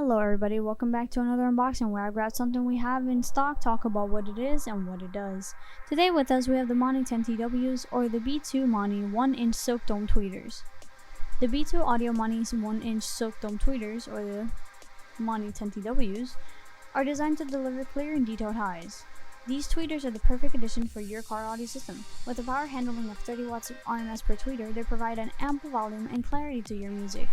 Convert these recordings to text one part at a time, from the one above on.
Hello everybody, welcome back to another unboxing where I grab something we have in stock, talk about what it is and what it does. Today with us we have the MANI-10TWs, or the B2 MANI 1-inch silk dome tweeters. The B2 Audio MANI's 1-inch silk dome tweeters, or the MANI-10TWs, are designed to deliver clear and detailed highs. These tweeters are the perfect addition for your car audio system. With a power handling of 30 watts RMS per tweeter, they provide an ample volume and clarity to your music.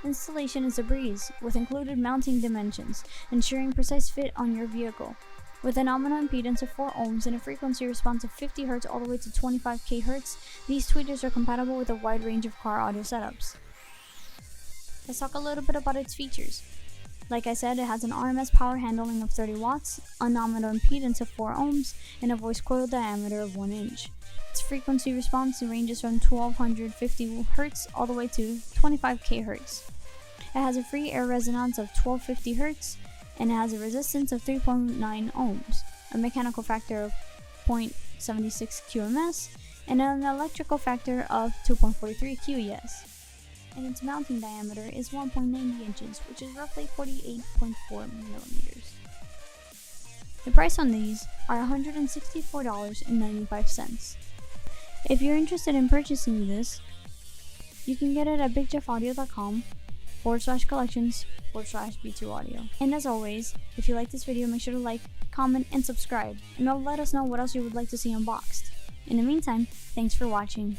Installation is a breeze, with included mounting dimensions, ensuring precise fit on your vehicle. With a nominal impedance of 4 ohms and a frequency response of 50 Hz all the way to 25 kHz, these tweeters are compatible with a wide range of car audio setups. Let's talk a little bit about its features. Like I said, it has an RMS power handling of 30 watts, a nominal impedance of 4 ohms, and a voice coil diameter of 1 inch. Its frequency response ranges from 1250 Hz all the way to 25 kHz. It has a free air resonance of 1250 Hz, and it has a resistance of 3.9 ohms, a mechanical factor of 0.76 QMS, and an electrical factor of 2.43 QES. And its mounting diameter is 1.90 inches, which is roughly 48.4 millimeters. The price on these are $164.95. If you're interested in purchasing this, you can get it at bigjeffaudio.com/collections/B2 audio. And as always, if you like this video, make sure to like, comment, and subscribe, and let us know what else you would like to see unboxed. In the meantime, thanks for watching.